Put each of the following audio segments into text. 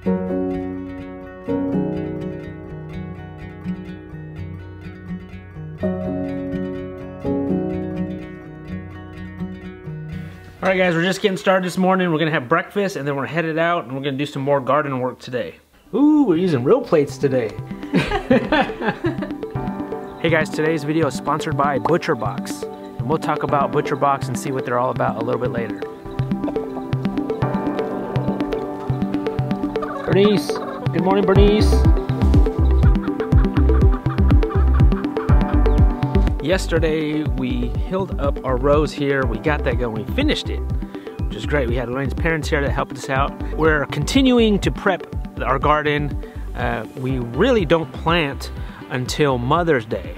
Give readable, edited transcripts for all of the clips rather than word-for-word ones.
All right, guys, we're just getting started this morning. We're gonna have breakfast and then we're headed out and we're gonna do some more garden work today. Ooh, we're using real plates today. Hey guys, today's video is sponsored by P.O.Box. And we'll talk about P.O.Box and see what they're all about a little bit later. Bernice, good morning, Bernice. Yesterday, we healed up our rows here. We got that going, we finished it, which is great. We had Lorraine's parents here that helped us out. We're continuing to prep our garden. We really don't plant until Mother's Day.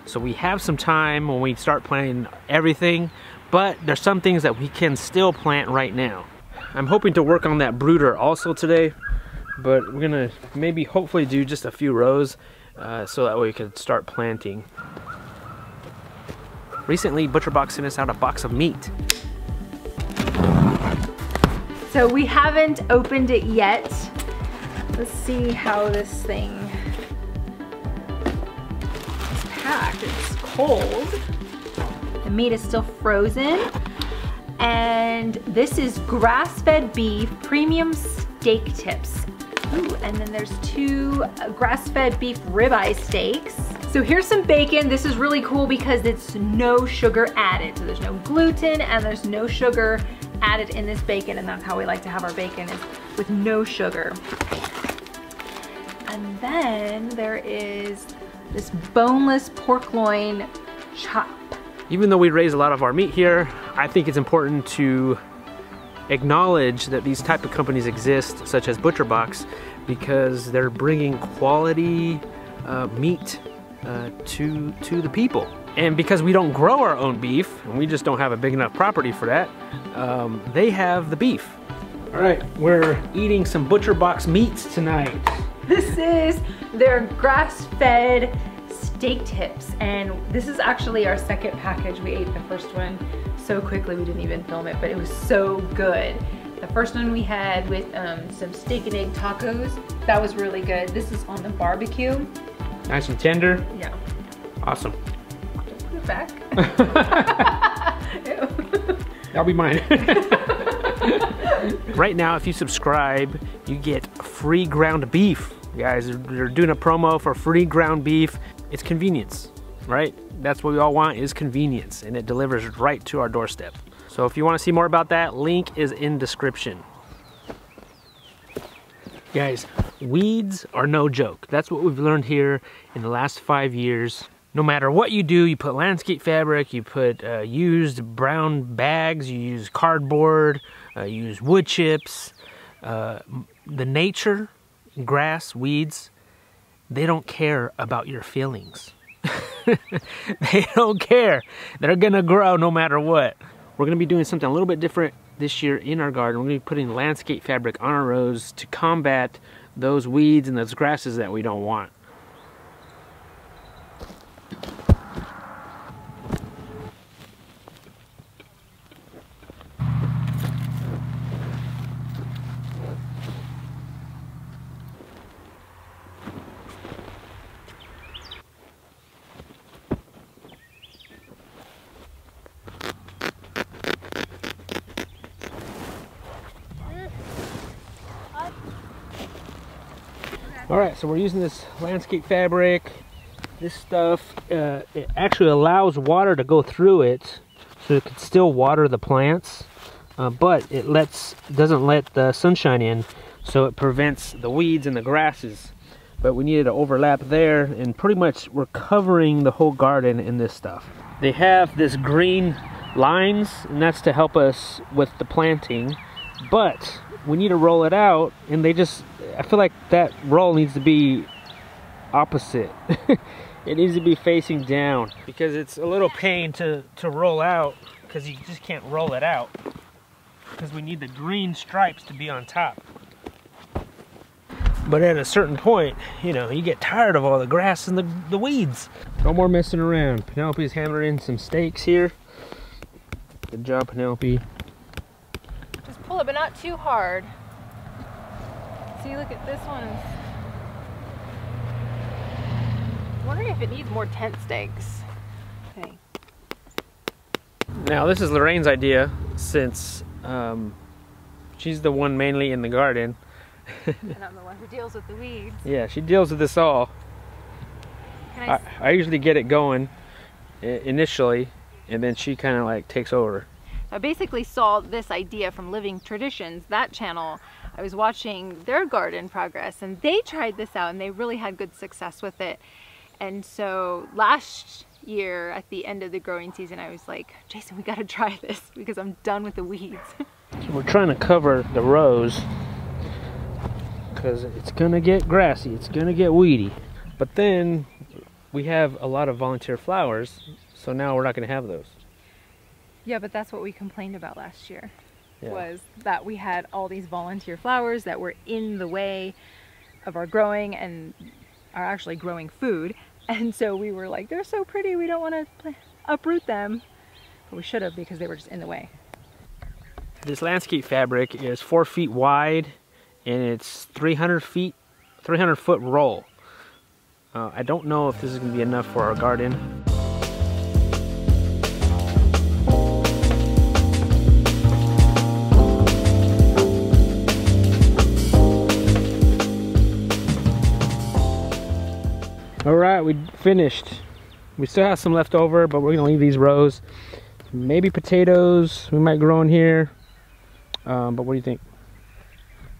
So we have some time when we start planting everything, but there's some things that we can still plant right now. I'm hoping to work on that brooder also today, but we're gonna maybe hopefully do just a few rows so that way we can start planting. Recently, P.O.Box sent us out a box of meat. So we haven't opened it yet. Let's see how this thing is packed. It's cold. The meat is still frozen. And this is grass-fed beef premium steak tips. Ooh, and then there's 2 grass-fed beef ribeye steaks. So here's some bacon. This is really cool because it's no sugar added. So there's no gluten and there's no sugar added in this bacon, and that's how we like to have our bacon, is with no sugar. And then there is this boneless pork loin chop. Even though we raise a lot of our meat here, I think it's important to acknowledge that these type of companies exist, such as P.O.Box, because they're bringing quality meat to the people. And because we don't grow our own beef, and we just don't have a big enough property for that, they have the beef. All right, we're eating some P.O.Box meats tonight. This is their grass-fed steak tips, and this is actually our second package. We ate the first one so quickly we didn't even film it, but it was so good. The first one we had with some steak and egg tacos. That was really good. This is on the barbecue. Nice and tender. Yeah. Awesome. Just put it back. That'll be mine. Right now, if you subscribe, you get free ground beef. Guys, they're doing a promo for free ground beef. It's convenience, right? That's what we all want, is convenience, and it delivers right to our doorstep. So if you want to see more about that, link is in description. Guys, weeds are no joke. That's what we've learned here in the last 5 years. No matter what you do, you put landscape fabric, you put used brown bags, you use cardboard, you use wood chips. The nature, grass, weeds, they don't care about your feelings. They don't care. They're gonna grow no matter what. We're gonna be doing something a little bit different this year in our garden. We're gonna be putting landscape fabric on our rows to combat those weeds and those grasses that we don't want. All right, so we're using this landscape fabric. This stuff, it actually allows water to go through it, so it can still water the plants, but it doesn't let the sunshine in, so it prevents the weeds and the grasses. But we needed to overlap there, and pretty much we're covering the whole garden in this stuff. They have this green lines, and that's to help us with the planting, but we need to roll it out, and I feel like that roll needs to be opposite. It needs to be facing down, because it's a little pain to roll out, because you just can't roll it out, because we need the green stripes to be on top. But at a certain point, you know, you get tired of all the grass and the weeds. No more messing around. Penelope's hammering in some stakes here. Good job, Penelope. Just pull it, but not too hard. See, look at this one. I'm wondering if it needs more tent stakes. Okay. Now this is Lorraine's idea, since she's the one mainly in the garden. And I'm the one who deals with the weeds. Yeah, she deals with this all. I usually get it going initially, and then she kind of like takes over. I basically saw this idea from Living Traditions, that channel. I was watching their garden progress, and they tried this out and they really had good success with it. And so last year at the end of the growing season, I was like, Jason, we gotta try this because I'm done with the weeds. So we're trying to cover the rows because it's gonna get grassy, it's gonna get weedy. But then we have a lot of volunteer flowers, so now we're not gonna have those. Yeah, but that's what we complained about last year, Yeah. was that we had all these volunteer flowers that were in the way of our growing and are actually growing food. And so we were like, they're so pretty, we don't want to uproot them. But we should have, because they were just in the way. This landscape fabric is 4 feet wide, and it's 300 foot roll. I don't know if this is going to be enough for our garden. All right, we finished. We still have some left over, but we're gonna leave these rows. Maybe potatoes we might grow in here. But what do you think?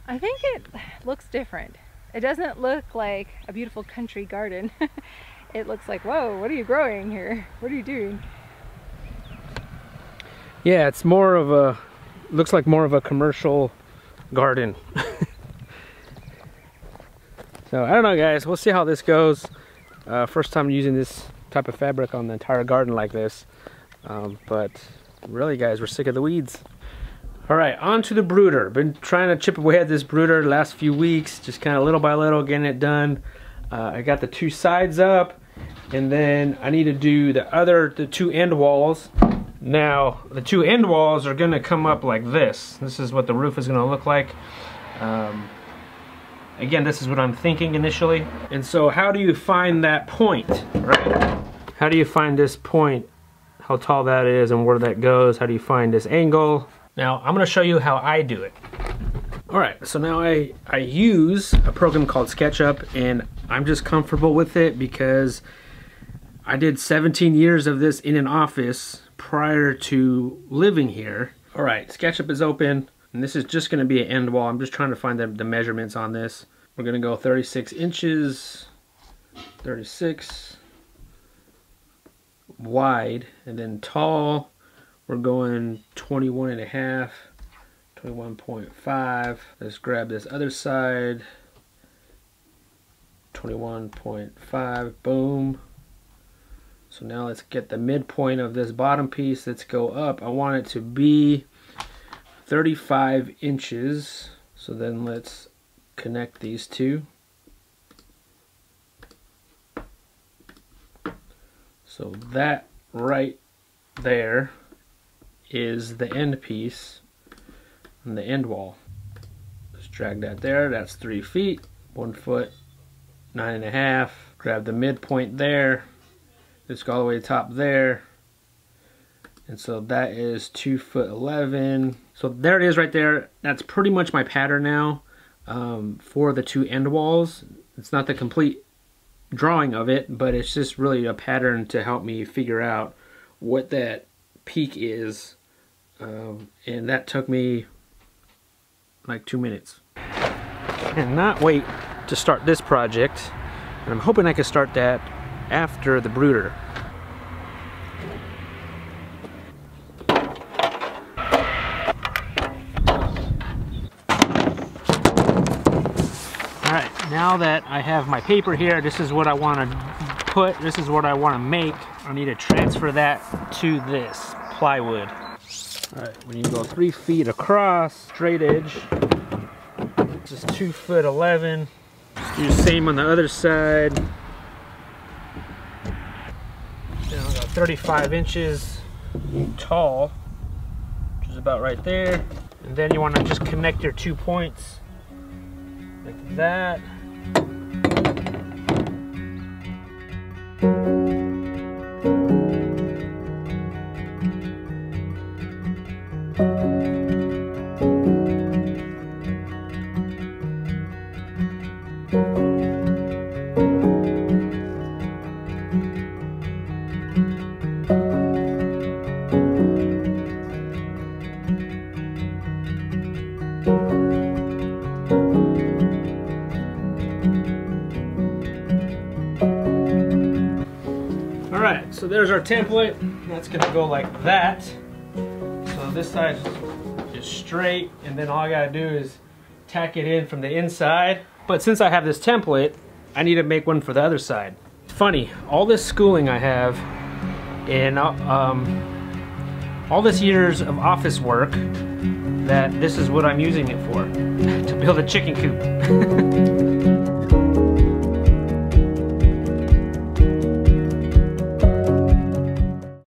I think it looks different. It doesn't look like a beautiful country garden. It looks like, whoa, what are you growing here? What are you doing? Yeah, it's more of a, looks like more of a commercial garden. So I don't know, guys, we'll see how this goes. First time using this type of fabric on the entire garden like this. But really, guys, we're sick of the weeds. All right, on to the brooder. Been trying to chip away at this brooder the last few weeks, just kind of little by little getting it done. I got the 2 sides up, and then I need to do the 2 end walls. Now, the 2 end walls are gonna come up like this. This is what the roof is gonna look like. Again, this is what I'm thinking initially. And so how do you find that point, right? How do you find this point, how tall that is and where that goes? How do you find this angle? Now, I'm gonna show you how I do it. All right, so now I use a program called SketchUp, and I'm just comfortable with it because I did 17 years of this in an office prior to living here. All right, SketchUp is open. And this is just going to be an end wall. I'm just trying to find the measurements on this. We're going to go 36 inches, 36 wide, and then tall, we're going 21 and a half, 21.5. Let's grab this other side, 21.5, boom. So now let's get the midpoint of this bottom piece. Let's go up. I want it to be 35 inches. So then let's connect these two. So that right there is the end piece and the end wall. Just drag that there. That's 3 feet, 1 foot, 9.5. Grab the midpoint there. Let's go all the way to the top there. And so that is 2 foot 11. So there it is right there. That's pretty much my pattern now for the 2 end walls. It's not the complete drawing of it, but it's just really a pattern to help me figure out what that peak is. And that took me like 2 minutes. And not wait to start this project. And I'm hoping I can start that after the brooder. Alright, now that I have my paper here, this is what I want to put, this is what I want to make. I need to transfer that to this plywood. Alright, we need to go 3 feet across, straight edge. This is 2 foot 11. Let's do the same on the other side. Now I got 35 inches tall, which is about right there. And then you want to just connect your 2 points like that. Alright, so there's our template. That's gonna go like that. So this side is straight, and then all I gotta do is tack it in from the inside. But since I have this template, I need to make one for the other side. It's funny, all this schooling I have and all this years of office work, that this is what I'm using it for, to build a chicken coop.